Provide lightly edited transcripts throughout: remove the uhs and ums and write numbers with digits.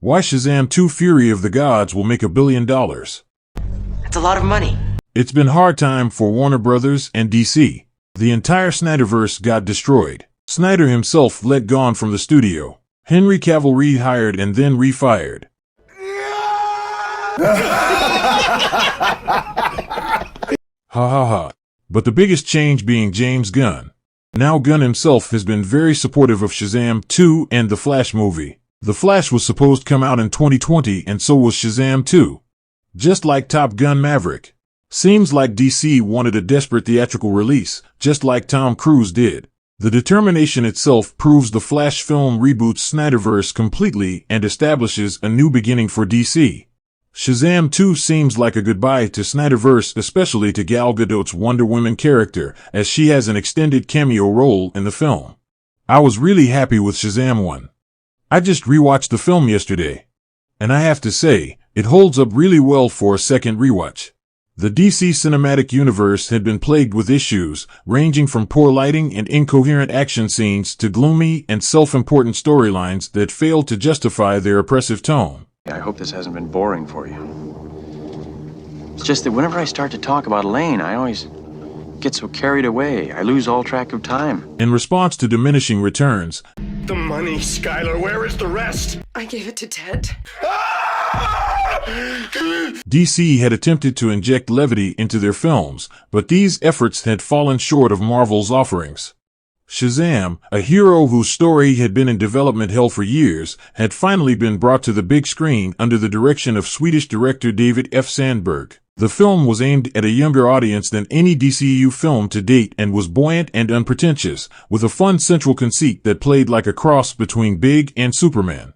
Why Shazam 2 Fury of the Gods will make $1 billion. That's a lot of money. It's been hard time for Warner Brothers and DC. The entire Snyderverse got destroyed. Snyder himself let gone from the studio. Henry Cavill rehired and then refired. Ha ha ha. But the biggest change being James Gunn. Now Gunn himself has been very supportive of Shazam 2 and the Flash movie. The Flash was supposed to come out in 2020 and so was Shazam 2. Just like Top Gun Maverick. Seems like DC wanted a desperate theatrical release, just like Tom Cruise did. The determination itself proves the Flash film reboots Snyderverse completely and establishes a new beginning for DC. Shazam 2 seems like a goodbye to Snyderverse, especially to Gal Gadot's Wonder Woman character, as she has an extended cameo role in the film. I was really happy with Shazam 1. I just rewatched the film yesterday, and I have to say, it holds up really well for a second rewatch. The DC cinematic universe had been plagued with issues, ranging from poor lighting and incoherent action scenes to gloomy and self-important storylines that failed to justify their oppressive tone. I hope this hasn't been boring for you. It's just that whenever I start to talk about Elaine, I always get so carried away. I lose all track of time. In response to diminishing returns, The money, Skylar, where is the rest? I gave it to Ted. DC had attempted to inject levity into their films, but these efforts had fallen short of Marvel's offerings. Shazam, a hero whose story had been in development hell for years, had finally been brought to the big screen under the direction of Swedish director David F. Sandberg. The film was aimed at a younger audience than any DCU film to date and was buoyant and unpretentious, with a fun central conceit that played like a cross between Big and Superman.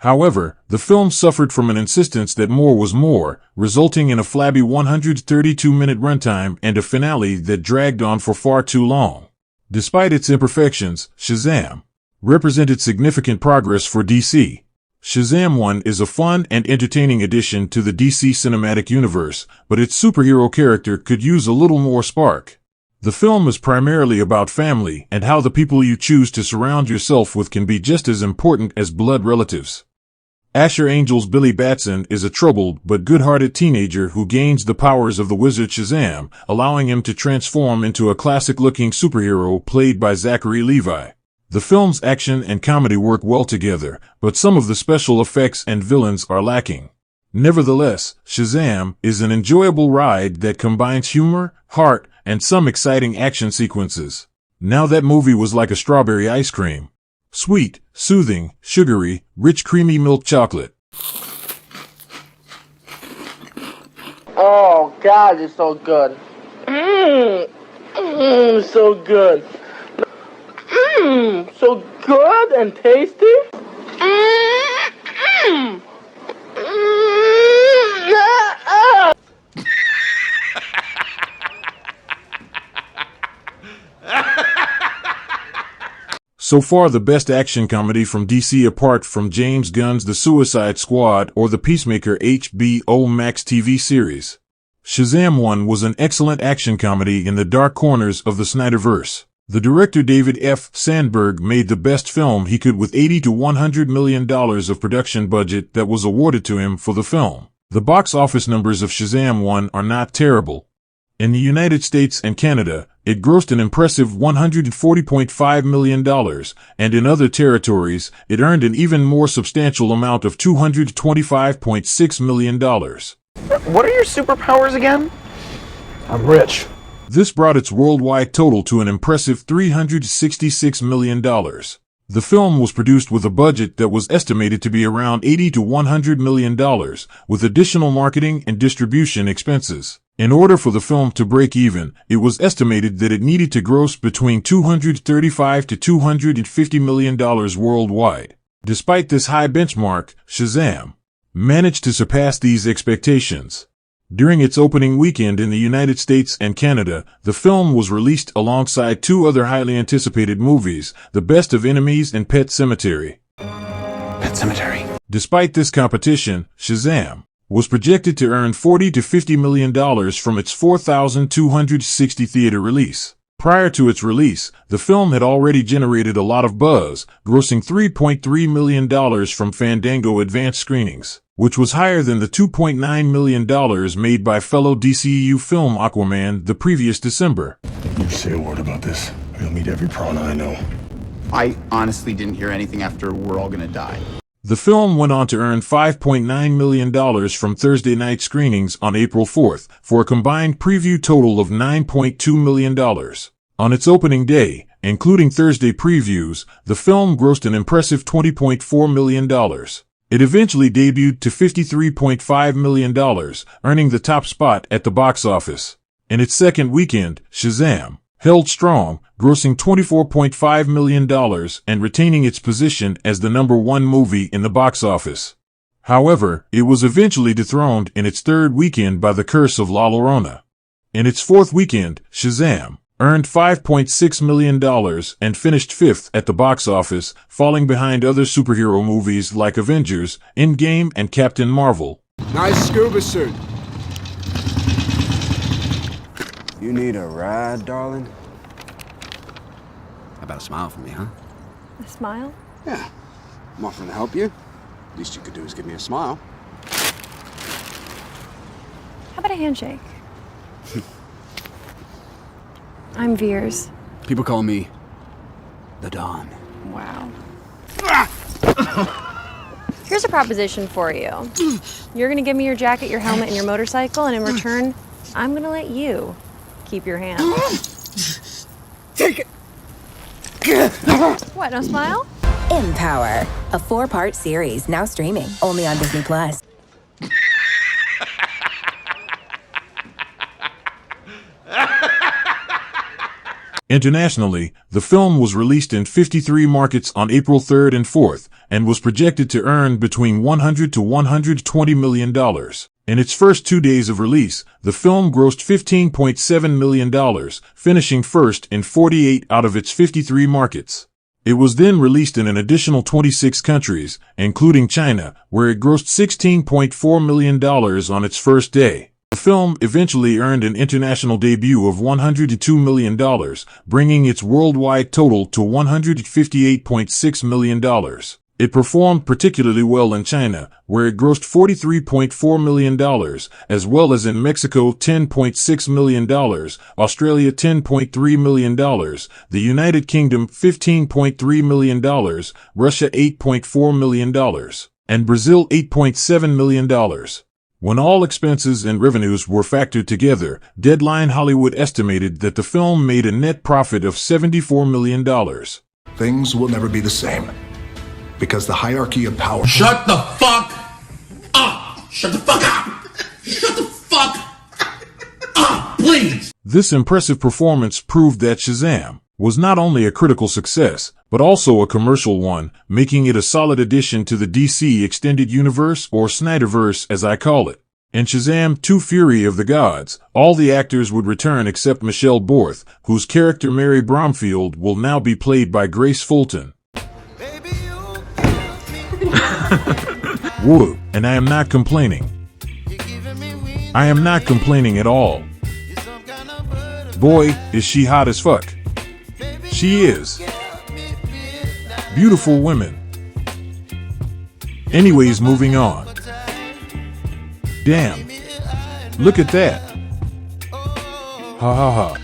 However, the film suffered from an insistence that more was more, resulting in a flabby 132-minute runtime and a finale that dragged on for far too long. Despite its imperfections, Shazam represented significant progress for DC. Shazam 1 is a fun and entertaining addition to the DC cinematic universe, but its superhero character could use a little more spark. The film is primarily about family and how the people you choose to surround yourself with can be just as important as blood relatives. Asher Angel's Billy Batson is a troubled but good-hearted teenager who gains the powers of the wizard Shazam, allowing him to transform into a classic-looking superhero played by Zachary Levi. The film's action and comedy work well together, but some of the special effects and villains are lacking. Nevertheless, Shazam is an enjoyable ride that combines humor, heart, and some exciting action sequences. Now that movie was like a strawberry ice cream. Sweet, soothing, sugary, rich creamy milk chocolate. Oh God, it's so good. So good. So good and tasty. So far the best action comedy from DC apart from James Gunn's The Suicide Squad or the Peacemaker HBO Max TV series. Shazam 1 was an excellent action comedy in the dark corners of the Snyderverse. The director David F. Sandberg made the best film he could with $80 to $100 million of production budget that was awarded to him for the film. The box office numbers of Shazam 1 are not terrible. In the United States and Canada, it grossed an impressive $140.5 million, and in other territories, it earned an even more substantial amount of $225.6 million. What are your superpowers again? I'm rich. This brought its worldwide total to an impressive $366 million. The film was produced with a budget that was estimated to be around $80 to $100 million, with additional marketing and distribution expenses. In order for the film to break even, it was estimated that it needed to gross between $235 to $250 million worldwide. Despite this high benchmark, Shazam managed to surpass these expectations. During its opening weekend in the United States and Canada, the film was released alongside two other highly anticipated movies, The Best of Enemies and Pet Sematary. Pet Cemetery. Despite this competition, Shazam was projected to earn $40 to $50 million from its 4,260 theater release. Prior to its release, the film had already generated a lot of buzz, grossing $3.3 million from Fandango advanced screenings, which was higher than the $2.9 million made by fellow DCEU film Aquaman the previous December. You say a word about this, you'll meet every piranha I know. I honestly didn't hear anything after We're All Gonna Die. The film went on to earn $5.9 million from Thursday night screenings on April 4th, for a combined preview total of $9.2 million. On its opening day, including Thursday previews, the film grossed an impressive $20.4 million. It eventually debuted to $53.5 million, earning the top spot at the box office. In its second weekend, Shazam held strong, grossing $24.5 million and retaining its position as the #1 movie in the box office. However, it was eventually dethroned in its third weekend by The Curse of La Llorona. In its fourth weekend, Shazam earned $5.6 million and finished fifth at the box office, falling behind other superhero movies like Avengers, Endgame, and Captain Marvel. Nice scuba suit. You need a ride, darling? How about a smile for me, huh? A smile? Yeah. I'm offering to help you. Least you could do is give me a smile. How about a handshake? I'm Veers. People call me the Don. Wow. Here's a proposition for you. You're gonna give me your jacket, your helmet, and your motorcycle, and in return, I'm gonna let you keep your hand. Take it! What, no smile? Empower, a 4-part series now streaming only on Disney+. Internationally, the film was released in 53 markets on April 3rd and 4th, and was projected to earn between $100 to $120 million. In its first 2 days of release, the film grossed $15.7 million, finishing first in 48 out of its 53 markets. It was then released in an additional 26 countries, including China, where it grossed $16.4 million on its first day. The film eventually earned an international debut of $102 million, bringing its worldwide total to $158.6 million. It performed particularly well in China, where it grossed $43.4 million, as well as in Mexico $10.6 million, Australia $10.3 million, the United Kingdom $15.3 million, Russia $8.4 million, and Brazil $8.7 million. When all expenses and revenues were factored together, Deadline Hollywood estimated that the film made a net profit of $74 million. Things will never be the same. Because the hierarchy of power... Shut the fuck up! Shut the fuck up! Shut the fuck up, please! This impressive performance proved that Shazam was not only a critical success, but also a commercial one, making it a solid addition to the DC Extended Universe, or Snyderverse as I call it. In Shazam 2: Fury of the Gods, all the actors would return except Michelle Borth, whose character Mary Bromfield will now be played by Grace Fulton. Woo, and I am not complaining. I am not complaining at all. Boy, is she hot as fuck. She is. Beautiful women. Anyways, moving on. Damn. Look at that. Ha ha ha.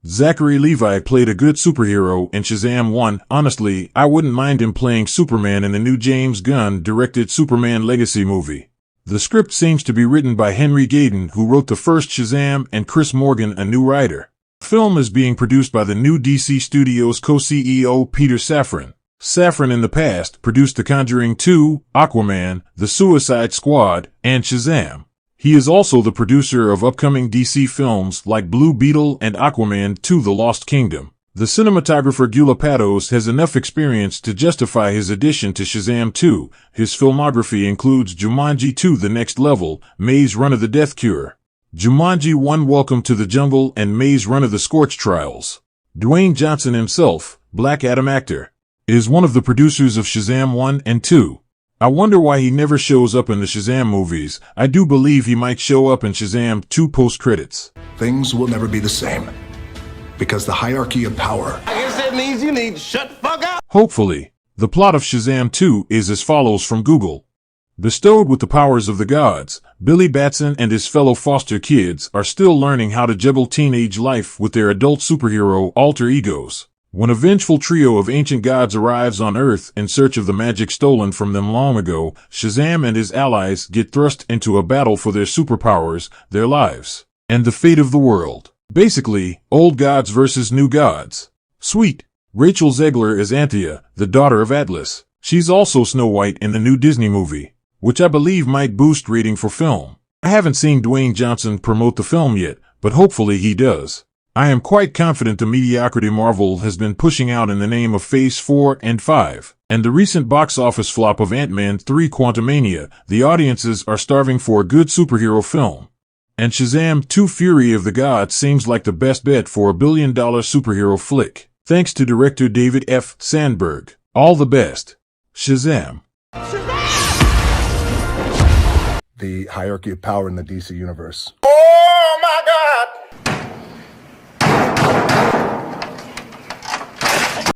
Zachary Levi played a good superhero in Shazam 1. Honestly, I wouldn't mind him playing Superman in the new James Gunn-directed Superman Legacy movie. The script seems to be written by Henry Gayden, who wrote the first Shazam, and Chris Morgan, a new writer. The film is being produced by the new DC Studios co-CEO Peter Safran. Safran in the past produced The Conjuring 2, Aquaman, The Suicide Squad, and Shazam. He is also the producer of upcoming DC films like Blue Beetle and Aquaman 2: The Lost Kingdom. The cinematographer Gyula Patos has enough experience to justify his addition to Shazam 2. His filmography includes Jumanji 2: The Next Level, Maze Runner: The Death Cure, Jumanji 1: Welcome to the Jungle, and Maze Runner: The Scorch Trials. Dwayne Johnson himself, Black Adam actor, is one of the producers of Shazam 1 and 2. I wonder why he never shows up in the Shazam movies. I do believe he might show up in Shazam 2 post-credits. Things will never be the same. Because the hierarchy of power. I guess that means you need to shut the fuck up. Hopefully, the plot of Shazam 2 is as follows from Google. Bestowed with the powers of the gods, Billy Batson and his fellow foster kids are still learning how to juggle teenage life with their adult superhero alter egos. When a vengeful trio of ancient gods arrives on Earth in search of the magic stolen from them long ago, Shazam and his allies get thrust into a battle for their superpowers, their lives, and the fate of the world. Basically, old gods versus new gods. Sweet. Rachel Zegler is Anthea, the daughter of Atlas. She's also Snow White in the new Disney movie, which I believe might boost rating for film. I haven't seen Dwayne Johnson promote the film yet, but hopefully he does. I am quite confident the mediocrity Marvel has been pushing out in the name of Phase 4 and 5, and the recent box office flop of Ant-Man 3 Quantumania, the audiences are starving for a good superhero film. And Shazam 2 Fury of the Gods seems like the best bet for $1 billion superhero flick. Thanks to director David F. Sandberg. All the best. Shazam. The hierarchy of power in the DC universe.